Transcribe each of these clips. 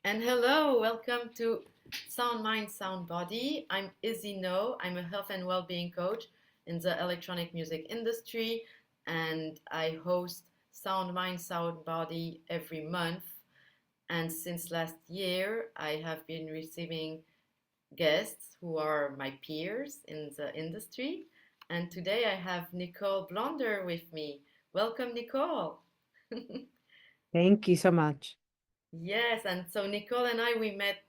And hello, welcome to Sound Mind, Sound Body. I'm Izzy Naud. I'm a health and well-being coach in the electronic music industry, and I host Sound Mind, Sound Body every month. And since last year, I have been receiving guests who are my peers in the industry. And today I have Nicole Blonder with me. Welcome, Nicole. Thank you so much. Yes, and so Nicole and I we met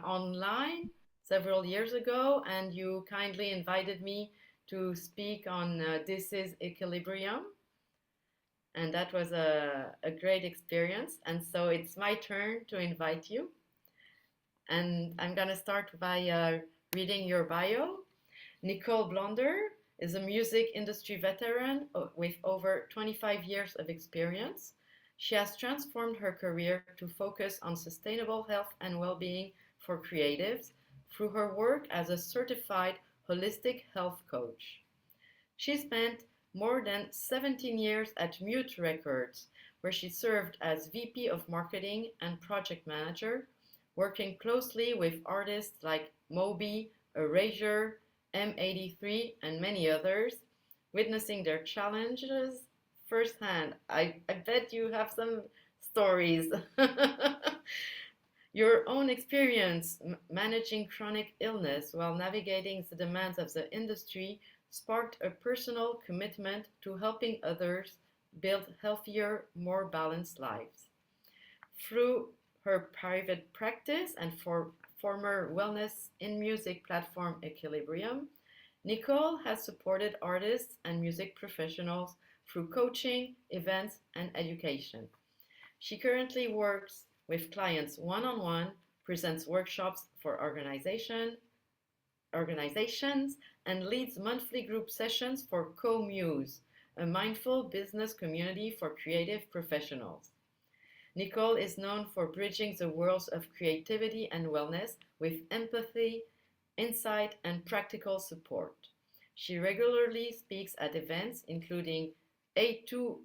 online several years ago, and you kindly invited me to speak on This is Equilibrium, and that was a great experience. And so it's my turn to invite you, and I'm gonna start by reading your bio. Nicole Blonder is a music industry veteran with over 25 years of experience. She has transformed her career to focus on sustainable health and well being for creatives through her work as a certified holistic health coach. She spent more than 17 years at Mute Records, where she served as VP of Marketing and Project Manager, working closely with artists like Moby, Erasure, M83, and many others, witnessing their challenges firsthand. I bet you have some stories. Your own experience managing chronic illness while navigating the demands of the industry sparked a personal commitment to helping others build healthier, more balanced lives. Through her private practice and for former wellness in music platform Equilibrium, Nicole has supported artists and music professionals through coaching, events, and education. She currently works with clients one on one, presents workshops for organizations, and leads monthly group sessions for Co-Muse, a mindful business community for creative professionals. Nicole is known for bridging the worlds of creativity and wellness with empathy, insight, and practical support. She regularly speaks at events including A2IM,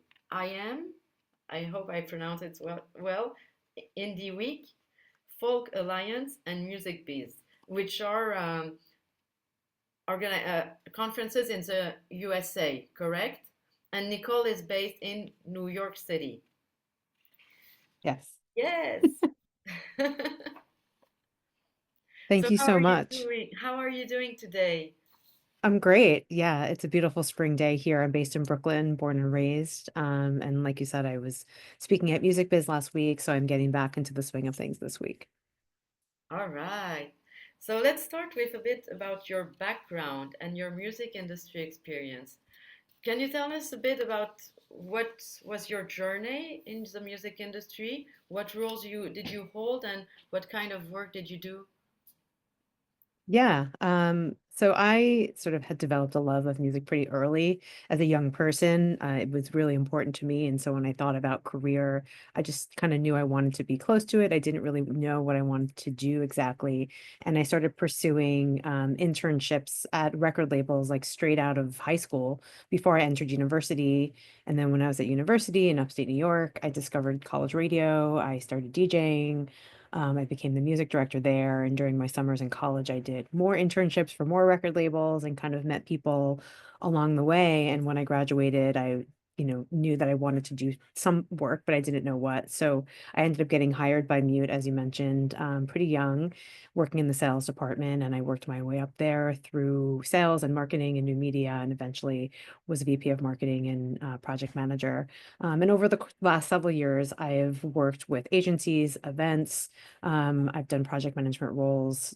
I hope I pronounce it well, Indie Week, Folk Alliance, and Music Biz, which are conferences in the USA, correct? And Nicole is based in New York City. Yes. Yes. Thank So you how so are you much. doing? How are you doing today? I'm great. Yeah, it's a beautiful spring day here. I'm based in Brooklyn, born and raised. And like you said, I was speaking at Music Biz last week, so I'm getting back into the swing of things this week. All right. So let's start with a bit about your background and your music industry experience. Can you tell us a bit about what was your journey in the music industry? What roles you did you hold and what kind of work did you do? Yeah. So I sort of had developed a love of music pretty early as a young person. It was really important to me. And so when I thought about career, I just kind of knew I wanted to be close to it. I didn't really know what I wanted to do exactly. And I started pursuing internships at record labels like straight out of high school before I entered university. And then when I was at university in upstate New York, I discovered college radio. I started DJing. I became the music director there. And during my summers in college, I did more internships for more record labels and kind of met people along the way. And when I graduated, I knew that I wanted to do some work, but I didn't know what. So I ended up getting hired by Mute, as you mentioned, pretty young, working in the sales department. And I worked my way up there through sales and marketing and new media, and eventually was VP of marketing and project manager. And over the last several years, I've worked with agencies, events, I've done project management roles,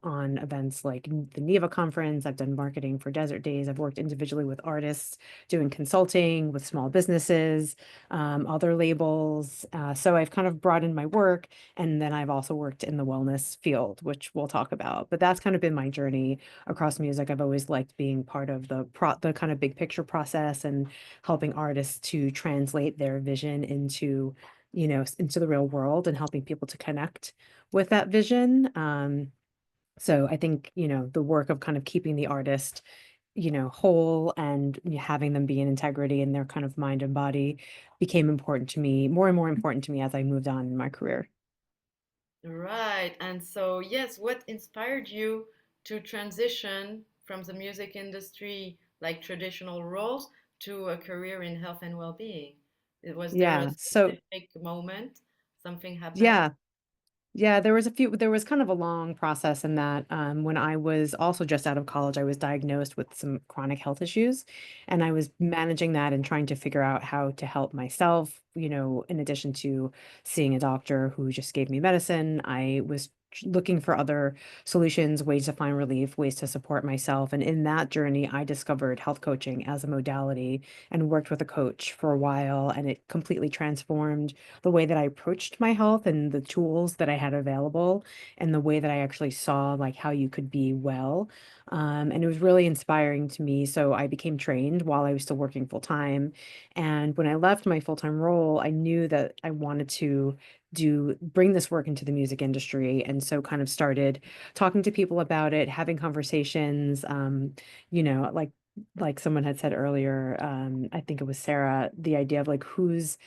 on events like the NEVA conference. I've done marketing for Desert Days. I've worked individually with artists, doing consulting with small businesses, other labels. So I've kind of broadened my work. And then I've also worked in the wellness field, which we'll talk about. But that's kind of been my journey across music. I've always liked being part of the kind of big picture process and helping artists to translate their vision into the real world and helping people to connect with that vision. So I think, the work of kind of keeping the artist, whole and having them be in integrity in their kind of mind and body became important to me, more and more important to me as I moved on in my career. Right. And so, yes, what inspired you to transition from the music industry, like traditional roles, to a career in health and well-being? Was there a Yeah. So, specific moment? Something happened? yeah. Yeah, there was kind of a long process in that, when I was also just out of college, I was diagnosed with some chronic health issues, and I was managing that and trying to figure out how to help myself, in addition to seeing a doctor who just gave me medicine. I was looking for other solutions, ways to find relief, ways to support myself. And in that journey, I discovered health coaching as a modality and worked with a coach for a while, and it completely transformed the way that I approached my health and the tools that I had available and the way that I actually saw like how you could be well. And it was really inspiring to me. So I became trained while I was still working full time. And when I left my full time role, I knew that I wanted to bring this work into the music industry. And so kind of started talking to people about it, having conversations, you know, like someone had said earlier, I think it was Sarah, the idea of like whose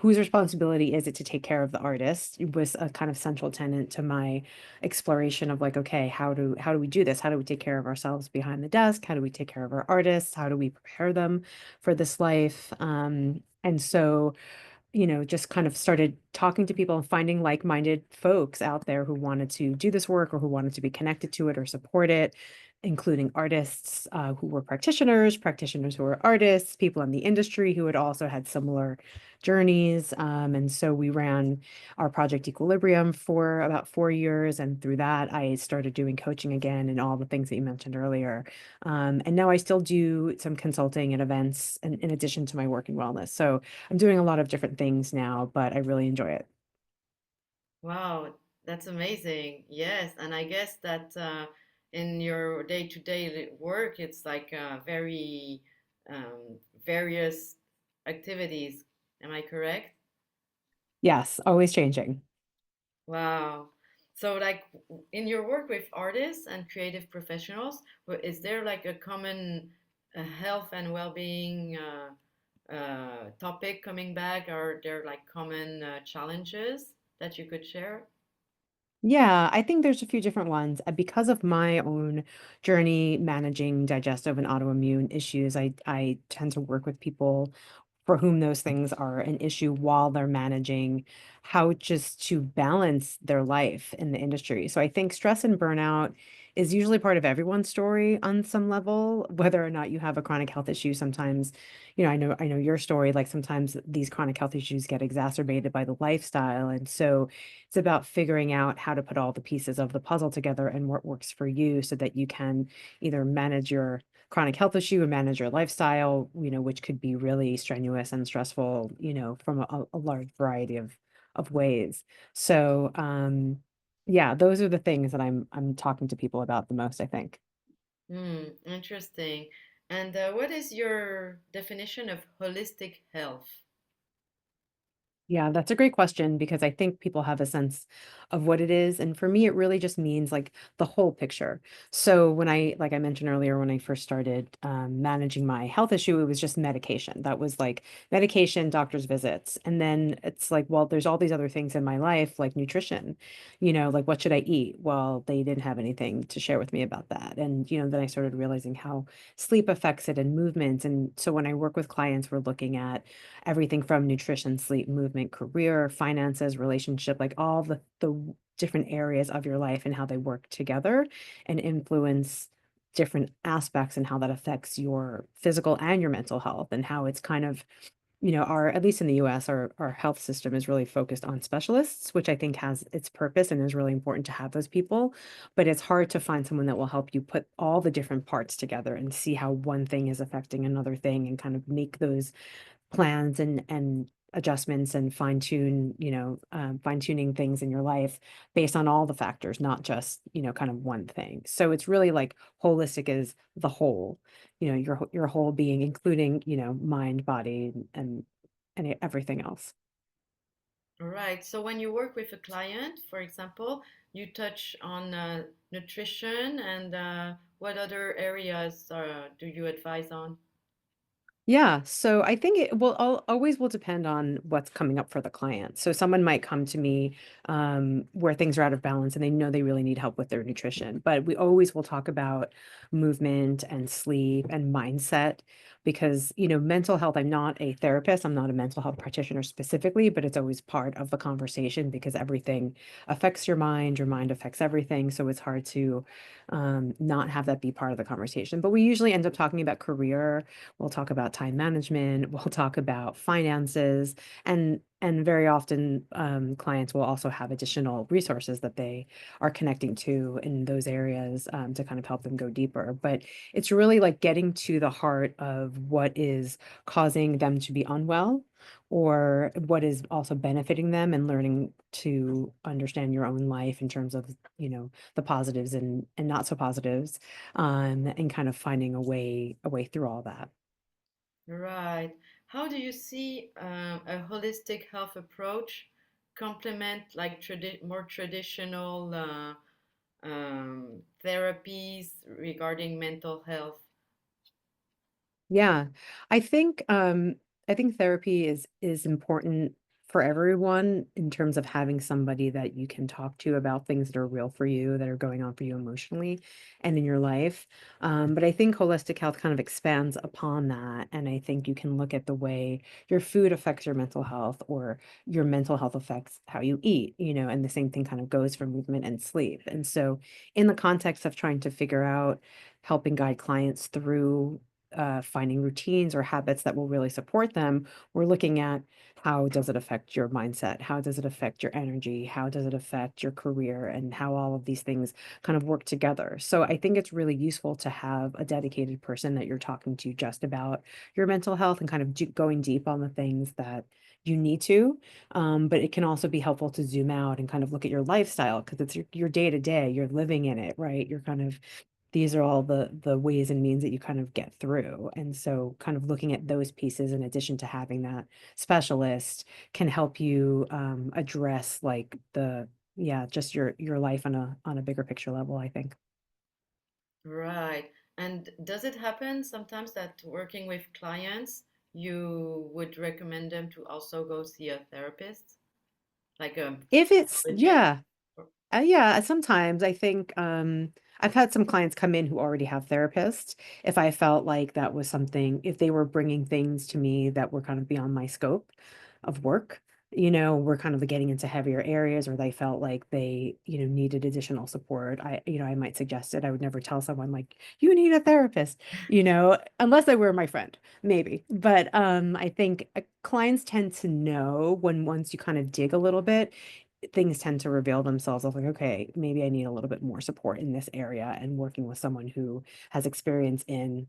responsibility is it to take care of the artist was a kind of central tenet to my exploration of like, okay, how do we do this? How do we take care of ourselves behind the desk? How do we take care of our artists? How do we prepare them for this life? And so just kind of started talking to people and finding like-minded folks out there who wanted to do this work or who wanted to be connected to it or support it, including artists who were practitioners who were artists, people in the industry who had also had similar journeys. And so we ran our project Equilibrium for about 4 years. And through that, I started doing coaching again and all the things that you mentioned earlier. And now I still do some consulting and events in addition to my work in wellness. So I'm doing a lot of different things now, but I really enjoy it. Wow, that's amazing. Yes, and I guess that in your day-to-day work, it's like very various activities. Am I correct? Yes, always changing. Wow. So, like in your work with artists and creative professionals, is there like a common health and well-being topic coming back? Are there like common challenges that you could share? Yeah, I think there's a few different ones. Because of my own journey managing digestive and autoimmune issues, I tend to work with people for whom those things are an issue while they're managing how just to balance their life in the industry. So I think stress and burnout is usually part of everyone's story on some level, whether or not you have a chronic health issue. Sometimes, I know your story, like sometimes these chronic health issues get exacerbated by the lifestyle. And so it's about figuring out how to put all the pieces of the puzzle together and what works for you so that you can either manage your chronic health issue and manage your lifestyle, which could be really strenuous and stressful, from a large variety of ways. So, yeah, those are the things that I'm talking to people about the most, I think. Hmm, interesting. And what is your definition of holistic health? Yeah, that's a great question because I think people have a sense of what it is. And for me, it really just means like the whole picture. So like I mentioned earlier, when I first started managing my health issue, it was just medication. That was like medication, doctor's visits. And then it's like, well, there's all these other things in my life, like nutrition, like what should I eat? Well, they didn't have anything to share with me about that. And, then I started realizing how sleep affects it and movement. And so when I work with clients, we're looking at everything from nutrition, sleep, movement, career, finances, relationship, like all the different areas of your life and how they work together and influence different aspects and how that affects your physical and your mental health and how it's kind of our at least in the US our health system is really focused on specialists, which I think has its purpose and is really important to have those people, but it's hard to find someone that will help you put all the different parts together and see how one thing is affecting another thing and kind of make those plans and adjustments and fine tuning things in your life based on all the factors, not just, kind of one thing. So it's really like holistic is the whole, your whole being, including, mind, body, and everything else. All right. So when you work with a client, for example, you touch on nutrition and what other areas do you advise on? Yeah, so I think it will always will depend on what's coming up for the client. So someone might come to me where things are out of balance and they know they really need help with their nutrition, but we always will talk about movement and sleep and mindset because, mental health, I'm not a therapist, I'm not a mental health practitioner specifically, but it's always part of the conversation because everything affects your mind affects everything. So it's hard to not have that be part of the conversation. But we usually end up talking about career. We'll talk about time management, we'll talk about finances, and very often, clients will also have additional resources that they are connecting to in those areas, to kind of help them go deeper. But it's really like getting to the heart of what is causing them to be unwell or what is also benefiting them and learning to understand your own life in terms of, the positives and not so positives, and kind of finding a way through all that. Right. How do you see a holistic health approach complement like more traditional therapies regarding mental health? Yeah. I think I think therapy is important for everyone in terms of having somebody that you can talk to about things that are real for you, that are going on for you emotionally and in your life. But I think holistic health kind of expands upon that. And I think you can look at the way your food affects your mental health or your mental health affects how you eat, and the same thing kind of goes for movement and sleep. And so in the context of trying to figure out helping guide clients through finding routines or habits that will really support them, we're looking at how does it affect your mindset? How does it affect your energy? How does it affect your career? And how all of these things kind of work together. So I think it's really useful to have a dedicated person that you're talking to just about your mental health and kind of going deep on the things that you need to. But it can also be helpful to zoom out and kind of look at your lifestyle because it's your day to day. You're living in it, right? You're kind of these are all the ways and means that you kind of get through, and so kind of looking at those pieces in addition to having that specialist can help you, address, like, just your life on a bigger picture level, I think. Right. And does it happen sometimes that working with clients, you would recommend them to also go see a therapist, like a If it's psychologist? yeah. Yeah, sometimes I think I've had some clients come in who already have therapists. If I felt like that was something, if they were bringing things to me that were kind of beyond my scope of work, we're kind of getting into heavier areas, or they felt like they, needed additional support. I might suggest it. I would never tell someone like, you need a therapist, unless they were my friend, maybe. But I think clients tend to know when once you kind of dig a little bit things tend to reveal themselves of like, okay, maybe I need a little bit more support in this area and working with someone who has experience in,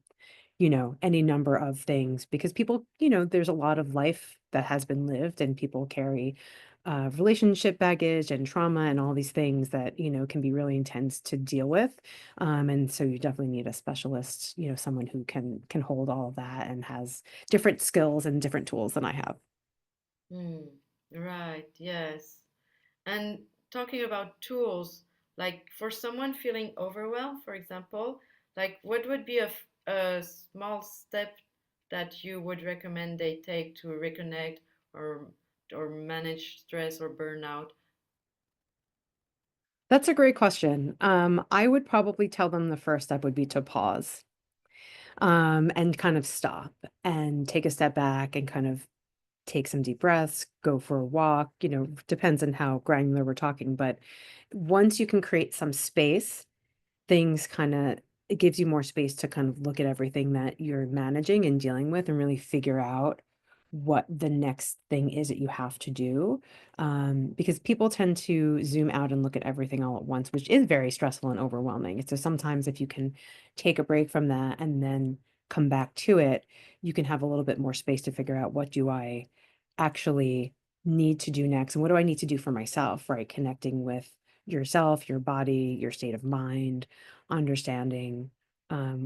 any number of things because people, there's a lot of life that has been lived and people carry relationship baggage and trauma and all these things that, can be really intense to deal with. And so you definitely need a specialist, someone who can hold all of that and has different skills and different tools than I have. Hmm. Right. Yes. And talking about tools, like for someone feeling overwhelmed, for example, like what would be a small step that you would recommend they take to reconnect or or manage stress or burnout? That's a great question. I would probably tell them the first step would be to pause, and kind of stop and take a step back and kind of take some deep breaths, go for a walk, depends on how granular we're talking. But once you can create some space, things kinda it gives you more space to kind of look at everything that you're managing and dealing with and really figure out what the next thing is that you have to do, because people tend to zoom out and look at everything all at once, which is very stressful and overwhelming, and so sometimes if you can take a break from that and then come back to it, you can have a little bit more space to figure out what do I actually need to do next, and what do I need to do for myself, right? Connecting with yourself, your body, your state of mind, understanding.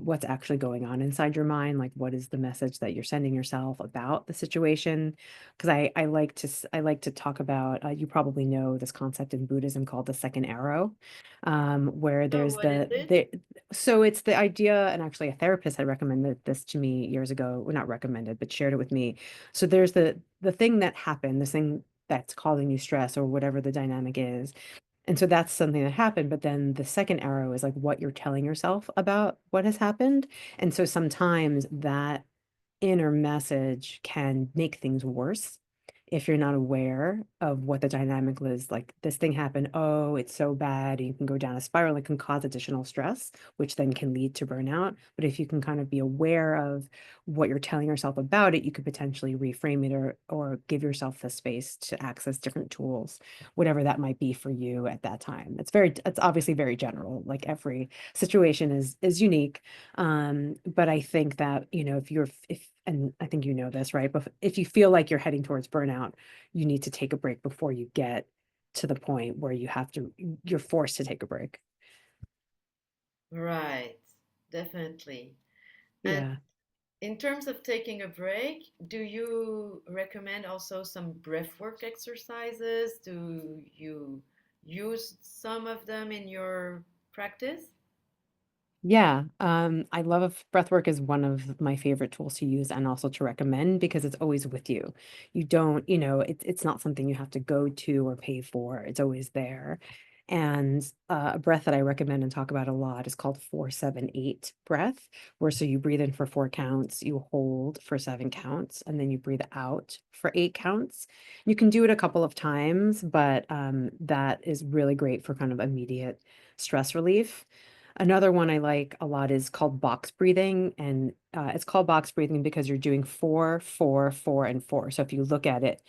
what's actually going on inside your mind, like what is the message that you're sending yourself about the situation. Because I like to talk about, you probably know this concept in Buddhism called the second arrow, where Oh, there's what is it? so it's the idea, and actually a therapist had recommended this to me years ago, well, not recommended, but shared it with me. So there's the thing that happened, this thing that's causing you stress or whatever the dynamic is, and so that's something that happened, but then the second arrow is like what you're telling yourself about what has happened. And so sometimes that inner message can make things worse if you're not aware of what the dynamic was. Like this thing happened, oh, it's so bad. And you can go down a spiral. It can cause additional stress, which then can lead to burnout. But if you can kind of be aware of what you're telling yourself about it, you could potentially reframe it, or give yourself the space to access different tools, whatever that might be for you at that time. It's obviously very general. Like every situation is unique. But I think that, if and I think you know this, right? But if you feel like you're heading towards burnout, you need to take a break before you get to the point where you're forced to take a break. Right, definitely. And Yeah. in terms of taking a break, do you recommend also some breathwork exercises? Do you use some of them in your practice? Yeah, I love breath work is one of my favorite tools to use and also to recommend because it's always with you. You don't, it's not something you have to go to or pay for. It's always there. And a breath that I recommend and talk about a lot is called 4-7-8 breath, where so you breathe in for 4 counts, you hold for 7 counts, and then you breathe out for 8 counts. You can do it a couple of times, but that is really great for kind of immediate stress relief. Another one I like a lot is called box breathing, and it's called box breathing because you're doing 4, 4, 4, and 4. So if you look at it,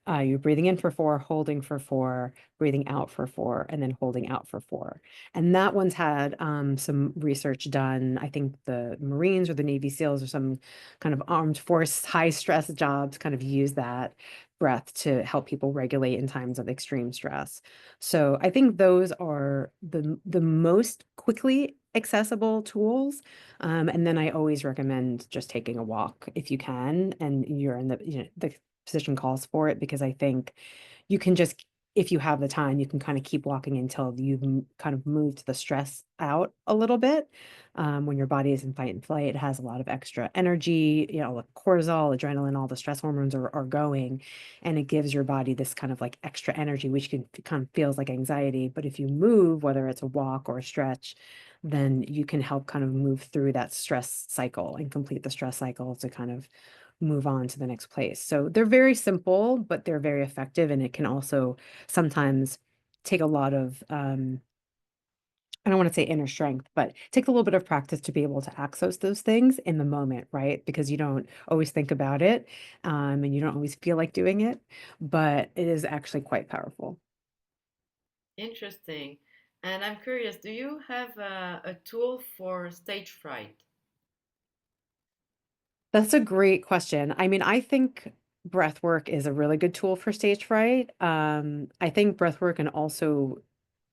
you're breathing in for 4, holding for 4, breathing out for 4, and then holding out for 4. And that one's had some research done. I think the Marines or the Navy SEALs or some kind of armed force high stress jobs kind of use that breath to help people regulate in times of extreme stress. So I think those are the most quickly accessible tools. And then I always recommend just taking a walk if you can, and you're in the position calls for it, because I think you can just, if you have the time, you can kind of keep walking until you've kind of moved the stress out a little bit. When your body is in fight and flight, it has a lot of extra energy, like cortisol, adrenaline, all the stress hormones are going, and it gives your body this kind of like extra energy, which can kind of feels like anxiety. But if you move, whether it's a walk or a stretch, then you can help kind of move through that stress cycle and complete the stress cycle to kind of move on to the next place. So they're very simple, but they're very effective. And it can also sometimes take a lot of, I don't want to say inner strength, but it takes a little bit of practice to be able to access those things in the moment, right? Because you don't always think about it, and you don't always feel like doing it, but it is actually quite powerful. Interesting. And I'm curious, do you have a tool for stage fright? That's a great question. I mean, I think breath work is a really good tool for stage fright. I think breath work can also,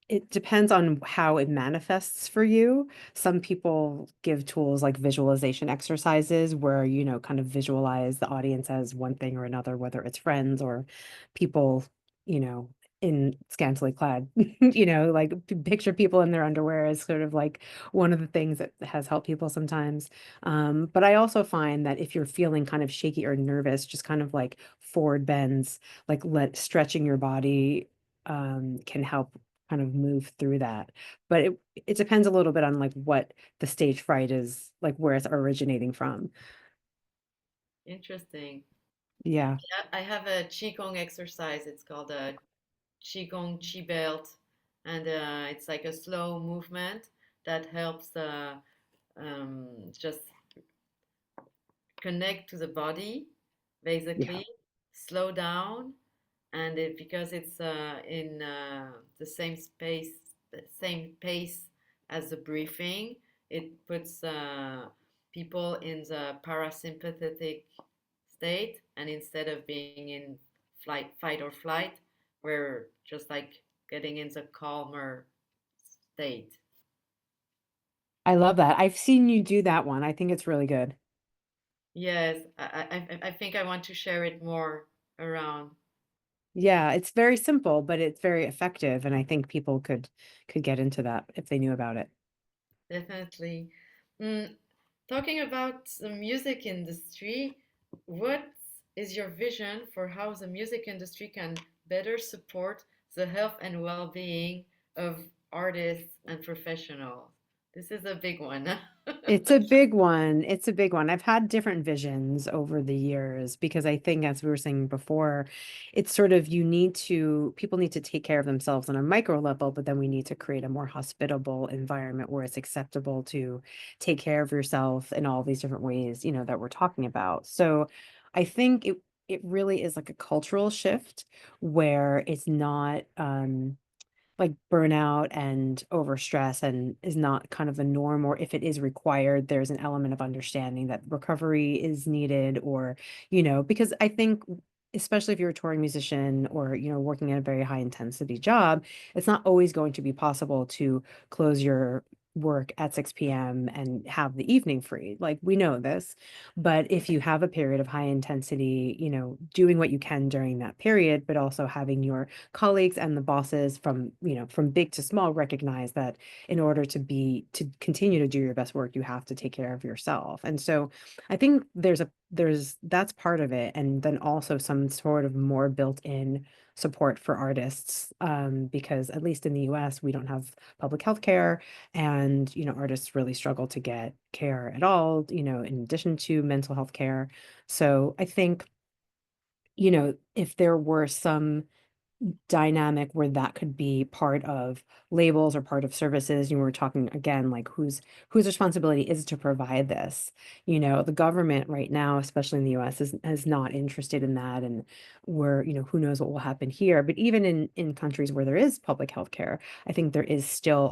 it depends on how it manifests for you. Some people give tools like visualization exercises where, kind of visualize the audience as one thing or another, whether it's friends or people, you know, in scantily clad, like picture people in their underwear is sort of like one of the things that has helped people sometimes. But I also find that if you're feeling kind of shaky or nervous, just kind of like forward bends, like let stretching your body can help kind of move through that. But it depends a little bit on like what the stage fright is, like where it's originating from. Interesting. Yeah. Yeah, I have a Qigong exercise. It's called a Qigong Chi Belt, and it's like a slow movement that helps just connect to the body, Yeah. basically, slow down, and because it's in the same space, the same pace as the breathing, it puts people in the parasympathetic state, and instead of being in fight or flight, we're just like getting into calmer state. I love that. I've seen you do that one. I think it's really good. Yes, I think I want to share it more around. Yeah, it's very simple, but it's very effective, and I think people could get into that if they knew about it. Definitely. Mm, talking about the music industry, what is your vision for how the music industry can better support the health and well-being of artists and professionals? This is a big one. It's a big one. It's a big one. I've had different visions over the years because I think, as we were saying before, it's sort of people need to take care of themselves on a micro level, but then we need to create a more hospitable environment where it's acceptable to take care of yourself in all these different ways, that we're talking about. So I think it really is like a cultural shift where it's not like burnout and overstress and is not kind of the norm, or if it is required, there's an element of understanding that recovery is needed, or because I think especially if you're a touring musician or working in a very high intensity job, it's not always going to be possible to close your work at 6 p.m. and have the evening free. Like, we know this, but if you have a period of high intensity, doing what you can during that period, but also having your colleagues and the bosses from big to small recognize that in order to continue to do your best work, you have to take care of yourself. And so I think there's that's part of it. And then also some sort of more built-in support for artists, because at least in the US, we don't have public health care, and artists really struggle to get care at all, in addition to mental health care. So I think, if there were some dynamic where that could be part of labels or part of services. We're talking again, like, whose responsibility is it to provide this? The government right now, especially in the US, is not interested in that. And who knows what will happen here. But even in countries where there is public health care, I think there is still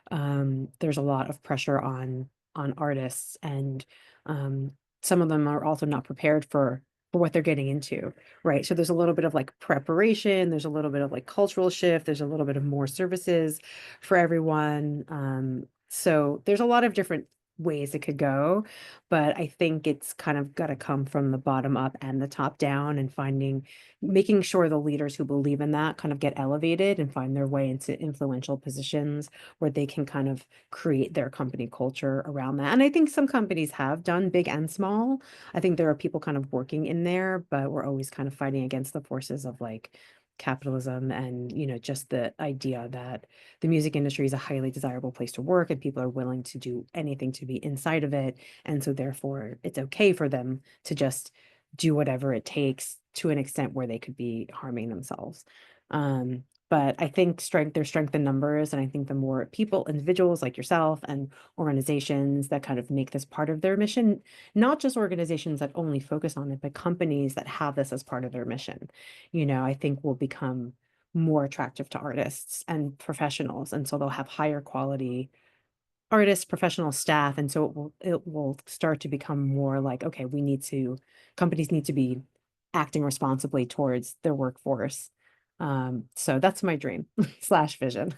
there's a lot of pressure on artists, and um some of them are also not prepared for what they're getting into. Right. So there's a little bit of like preparation, there's a little bit of like cultural shift, there's a little bit of more services for everyone. So there's a lot of different ways it could go, but I think it's kind of got to come from the bottom up and the top down, and making sure the leaders who believe in that kind of get elevated and find their way into influential positions where they can kind of create their company culture around that. And I think some companies have done, big and small. I think there are people kind of working in there, but we're always kind of fighting against the forces of like capitalism, and just the idea that the music industry is a highly desirable place to work and people are willing to do anything to be inside of it, and so therefore it's okay for them to just do whatever it takes, to an extent where they could be harming themselves. But I think there's strength in numbers, and I think the more people, individuals like yourself, and organizations that kind of make this part of their mission, not just organizations that only focus on it, but companies that have this as part of their mission, I think will become more attractive to artists and professionals. And so they'll have higher quality artists, professional staff. And so it will start to become more like, okay, companies need to be acting responsibly towards their workforce. So that's my dream slash vision.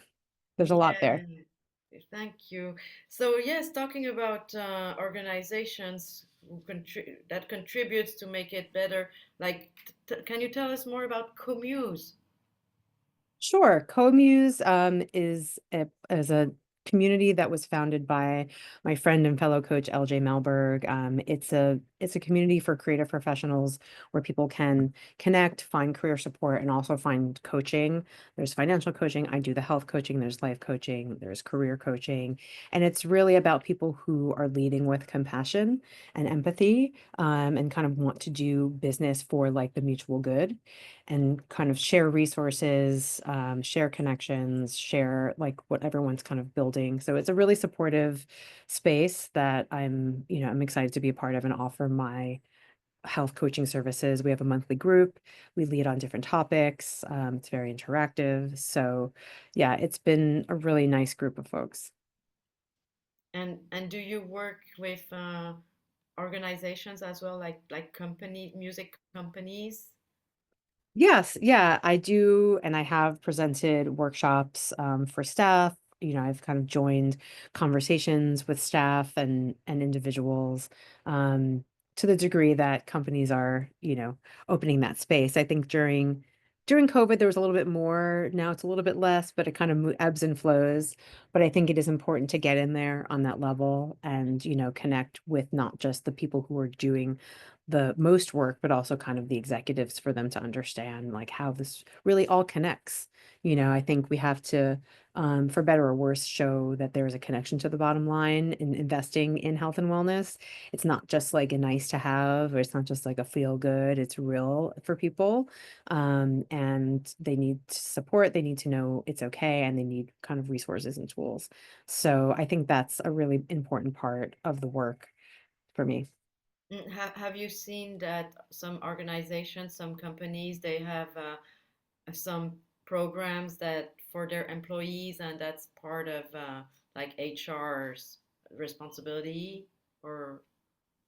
There's a lot there. Yeah, thank you. So yes, talking about organizations that contributes to make it better, like, can you tell us more about Comuse? Sure. Co-Muse is a community that was founded by my friend and fellow coach LJ Melberg. It's a community for creative professionals where people can connect, find career support, and also find coaching. There's financial coaching. I do the health coaching. There's life coaching. There's career coaching, and it's really about people who are leading with compassion and empathy, and kind of want to do business for like the mutual good, and kind of share resources, share connections, share like what everyone's kind of building. So it's a really supportive space that I'm excited to be a part of and offer my health coaching services. We have a monthly group. We lead on different topics. It's very interactive. So yeah, it's been a really nice group of folks. And do you work with organizations as well, like music companies? Yes, yeah, I do. And I have presented workshops for staff, I've kind of joined conversations with staff and individuals, um, to the degree that companies are, opening that space. I think during COVID, there was a little bit more. Now it's a little bit less, but it kind of ebbs and flows. But I think it is important to get in there on that level and, connect with not just the people who are doing the most work, but also kind of the executives for them to understand like how this really all connects. I think we have to, for better or worse, show that there is a connection to the bottom line in investing in health and wellness. It's not just like a nice to have, or it's not just like a feel good. It's real for people. And they need support, they need to know it's okay, and they need kind of resources and tools. So I think that's a really important part of the work for me. Have you seen that some organizations, some companies, they have some programs that for their employees, and that's part of like HR's responsibility? Or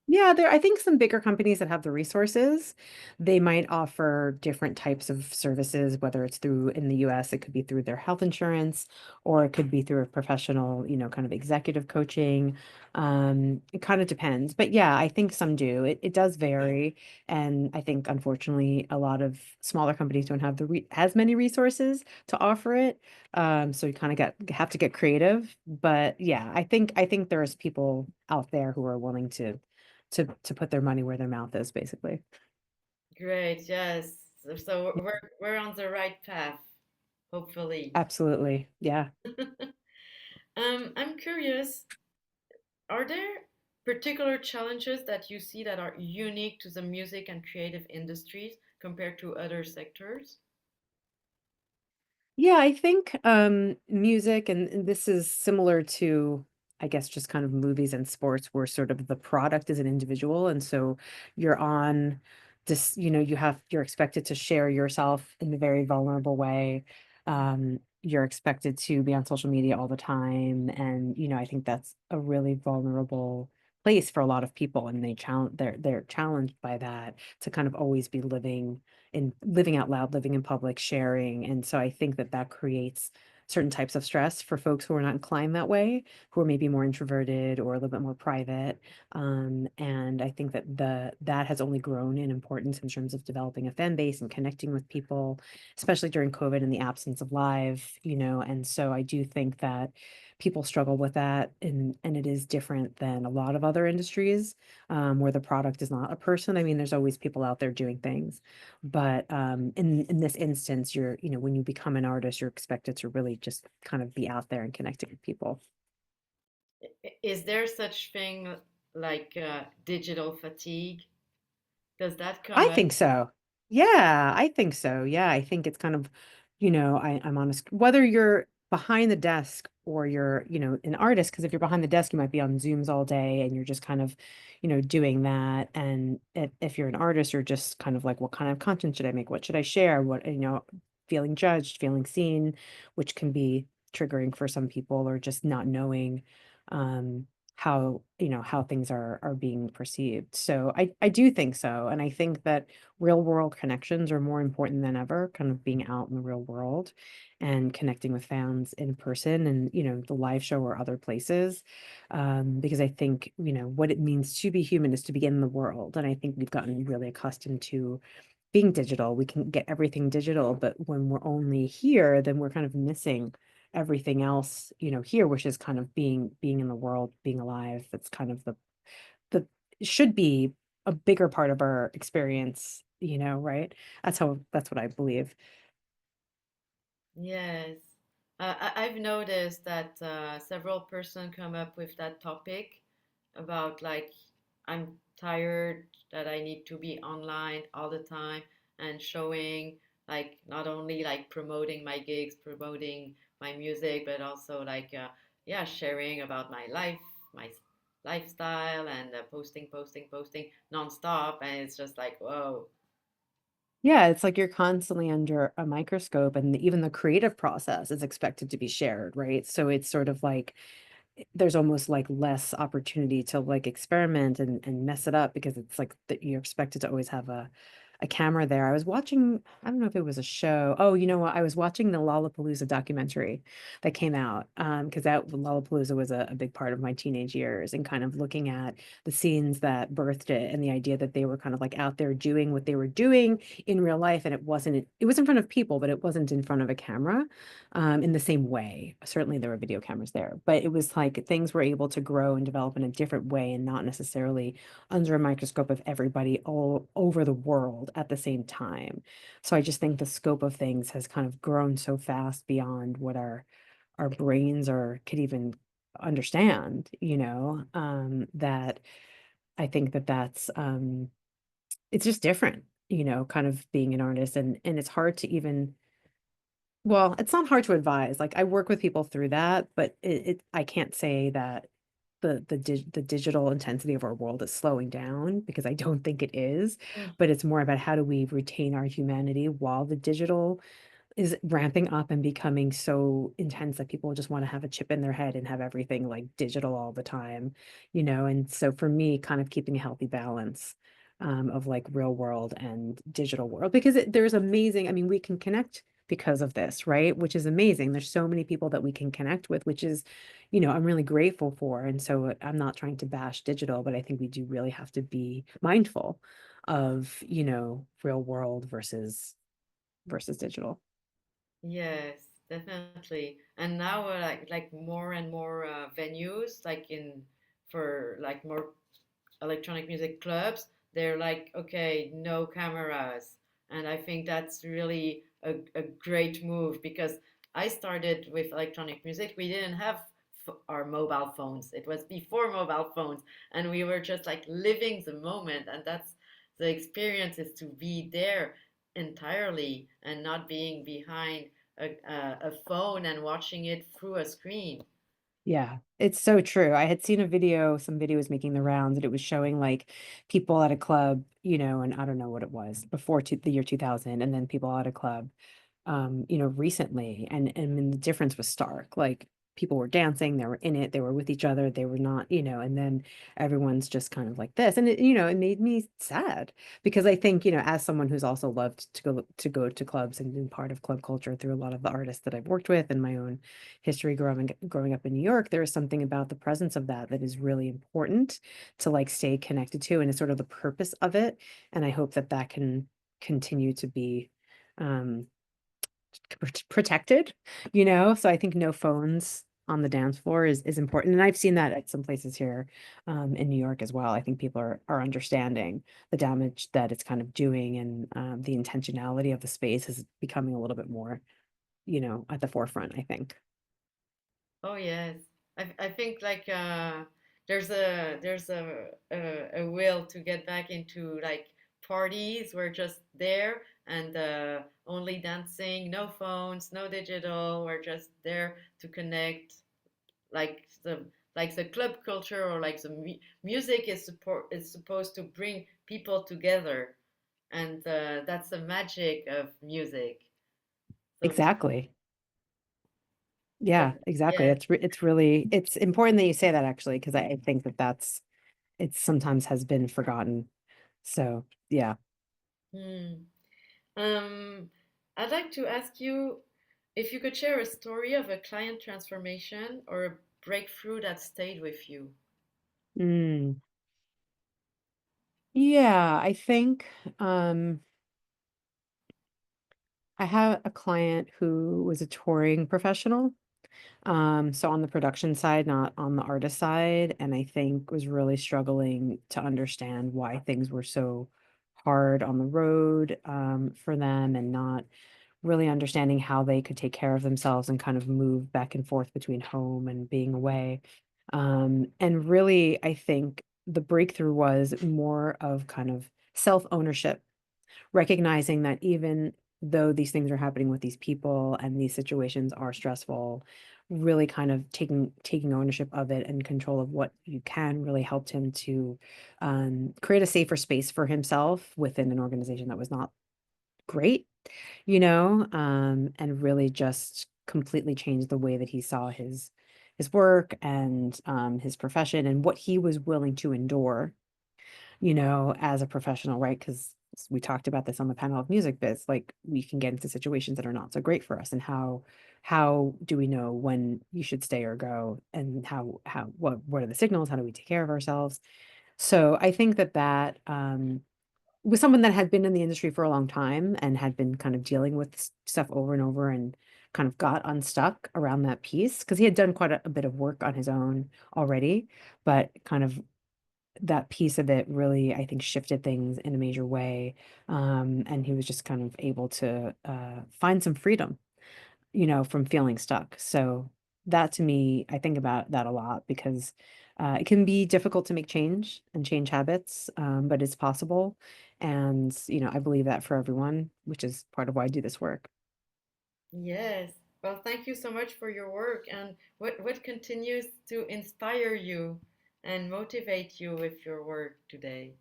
Yeah, I think some bigger companies that have the resources, they might offer different types of services, whether it's through in the US, it could be through their health insurance, or it could be through a professional, kind of executive coaching. It kind of depends. But yeah, I think some do. It does vary. And I think unfortunately a lot of smaller companies don't have as many resources to offer it. So you kind of have to get creative. But yeah, I think there's people out there who are willing to put their money where their mouth is, basically. great, yes. So we're on the right path, hopefully. Absolutely. Yeah. I'm curious, are there particular challenges that you see that are unique to the music and creative industries compared to other sectors? Yeah, I think music, and this is similar to, I guess, just kind of movies and sports, where sort of the product is an individual. And so you're on this, you're expected to share yourself in a very vulnerable way. You're expected to be on social media all the time. And, I think that's a really vulnerable place for a lot of people. And they're challenged by that, to kind of always be living out loud, living in public, sharing. And so I think that that creates certain types of stress for folks who are not inclined that way, who are maybe more introverted or a little bit more private. And I think that that has only grown in importance in terms of developing a fan base and connecting with people, especially during COVID and the absence of live, and so I do think that people struggle with that, and it is different than a lot of other industries, where the product is not a person. I mean, there's always people out there doing things, but, in this instance, when you become an artist, you're expected to really just kind of be out there and connecting with people. Is there such thing like digital fatigue? Does that come I up? think so. Yeah, I think so. Yeah, I think it's kind of, I'm honest, whether you're behind the desk or you're, an artist, because if you're behind the desk, you might be on Zooms all day and you're just kind of, doing that. And if you're an artist, you're just kind of like, what kind of content should I make? What should I share? Feeling judged, feeling seen, which can be triggering for some people, or just not knowing, um, how things are being perceived. So I do think so, and I think that real world connections are more important than ever, kind of being out in the real world and connecting with fans in person, and the live show or other places, because I think what it means to be human is to be in the world. And I think we've gotten really accustomed to being digital. We can get everything digital, but when we're only here, then we're kind of missing everything else, here, which is kind of being in the world, being alive. That's kind of the should be a bigger part of our experience, right? That's what I believe. Yes. I've noticed that several person come up with that topic about like I'm tired that I need to be online all the time and showing like not only like promoting my gigs, promoting my music, but also like yeah, sharing about my life, my lifestyle, and posting nonstop, and it's just like whoa. Yeah, it's like you're constantly under a microscope, and even the creative process is expected to be shared, right? So it's sort of like there's almost like less opportunity to like experiment and mess it up, because it's like that you're expected to always have a camera there. I was watching, I don't know if it was a show. Oh, you know what? I was watching the Lollapalooza documentary that came out, because that Lollapalooza was a big part of my teenage years, and kind of looking at the scenes that birthed it and the idea that they were kind of like out there doing what they were doing in real life, and it was in front of people, but it wasn't in front of a camera, in the same way. Certainly there were video cameras there, but it was like things were able to grow and develop in a different way, and not necessarily under a microscope of everybody all over the world at the same time. So I just think the scope of things has kind of grown so fast beyond what our brains are could even understand, that I think that that's it's just different, kind of being an artist, and it's hard to even, well, it's not hard to advise. Like I work with people through that, but I can't say that the digital intensity of our world is slowing down, because I don't think it is, Mm. but it's more about how do we retain our humanity while the digital is ramping up and becoming so intense that people just want to have a chip in their head and have everything like digital all the time, and so for me, kind of keeping a healthy balance, of like real world and digital world, because there's amazing, I mean, we can connect because of this, right? Which is amazing. There's so many people that we can connect with, which is, I'm really grateful for. And so I'm not trying to bash digital, but I think we do really have to be mindful of, real world versus digital. Yes, definitely. And now like more and more venues like in for like more electronic music clubs, they're like, okay, no cameras. And I think that's really a great move because I started with electronic music. We didn't have our mobile phones. It was before mobile phones, and we were just like living the moment. And that's the experience, is to be there entirely and not being behind a phone and watching it through a screen. Yeah, it's so true. I had seen a video, some video was making the rounds, and it was showing like people at a club, and I don't know what it was before the year 2000, and then people at a club, recently, and I mean, the difference was stark. Like people were dancing, they were in it, they were with each other, they were not, and then everyone's just kind of like this. And it made me sad, because I think, as someone who's also loved to go to clubs and been part of club culture through a lot of the artists that I've worked with and my own history growing up in New York, there is something about the presence of that is really important to like stay connected to, and it's sort of the purpose of it. And I hope that that can continue to be, um protected, so I think no phones on the dance floor is important, and I've seen that at some places here, in New York as well. I think people are understanding the damage that it's kind of doing, and, the intentionality of the space is becoming a little bit more, at the forefront, I think. Oh yes, I think like there's a will to get back into like parties. We're just there and only dancing, no phones, no digital. We're just there to connect, like the club culture, or like the music is supposed to bring people together, and that's the magic of music. So, Exactly. Yeah, but exactly. yes. It's important that you say that, actually, because I think that it sometimes has been forgotten. So, yeah. Hmm. Um, I'd like to ask you if you could share a story of a client transformation or a breakthrough that stayed with you. Mm. Yeah, I think, um, I had a client who was a touring professional. So on the production side, not on the artist side, and I think was really struggling to understand why things were so hard on the road, for them, and not really understanding how they could take care of themselves and kind of move back and forth between home and being away. And really, I think the breakthrough was more of kind of self-ownership, recognizing that even though these things are happening with these people and these situations are stressful, really kind of taking ownership of it and control of what you can, really helped him to, create a safer space for himself within an organization that was not great, and really just completely changed the way that he saw his work and, his profession, and what he was willing to endure, as a professional, right? Because we talked about this on the panel of music biz, like we can get into situations that are not so great for us, and how do we know when you should stay or go, and how what are the signals? How do we take care of ourselves? So I think that was someone that had been in the industry for a long time and had been kind of dealing with stuff over and over, and kind of got unstuck around that piece because he had done quite a bit of work on his own already, but kind of that piece of it really, I think, shifted things in a major way. And he was just kind of able to find some freedom, from feeling stuck. So that to me, I think about that a lot because it can be difficult to make change and change habits, but it's possible. And, I believe that for everyone, which is part of why I do this work. Yes. Well, thank you so much for your work. And what continues to inspire you and motivate you with your work today?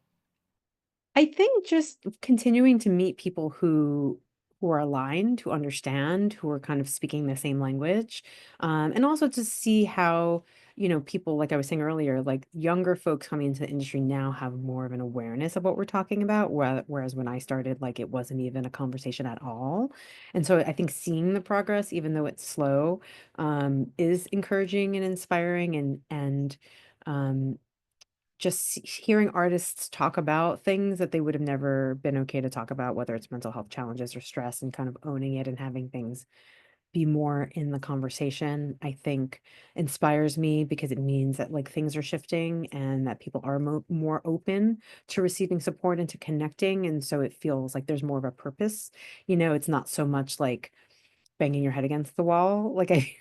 I think just continuing to meet people who are aligned, who understand, who are kind of speaking the same language, and also to see how, people, like I was saying earlier, like younger folks coming into the industry now have more of an awareness of what we're talking about, whereas when I started, like it wasn't even a conversation at all. And so I think seeing the progress, even though it's slow, is encouraging and inspiring, and um, just hearing artists talk about things that they would have never been okay to talk about, whether it's mental health challenges or stress, and kind of owning it and having things be more in the conversation, I think inspires me because it means that like things are shifting and that people are more open to receiving support and to connecting. And so it feels like there's more of a purpose. It's not so much like banging your head against the wall, like I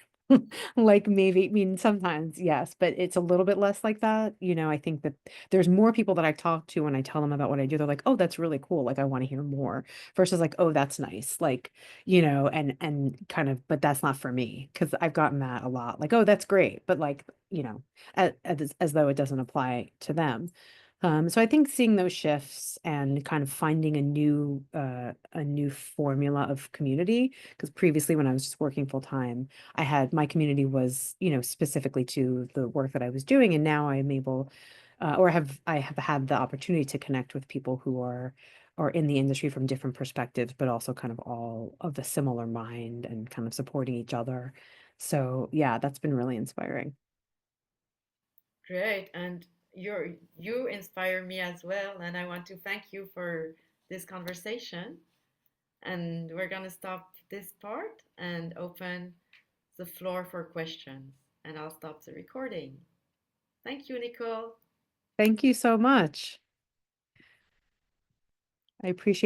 like maybe, I mean, sometimes, yes, but it's a little bit less like that. I think that there's more people that I talk to when I tell them about what I do. They're like, "Oh, that's really cool. Like, I want to hear more." Versus like, "Oh, that's nice." Like, and kind of, but that's not for me because I've gotten that a lot. Like, "Oh, that's great," but like, as though it doesn't apply to them. So I think seeing those shifts and kind of finding a new formula of community, because previously when I was just working full time, I had my community was, specifically to the work that I was doing, and now I'm able, or I have had the opportunity to connect with people who are in the industry from different perspectives, but also kind of all of a similar mind and kind of supporting each other. So yeah, that's been really inspiring. Great. And you inspire me as well. And I want to thank you for this conversation. And we're going to stop this part and open the floor for questions. And I'll stop the recording. Thank you, Nicole. Thank you so much. I appreciate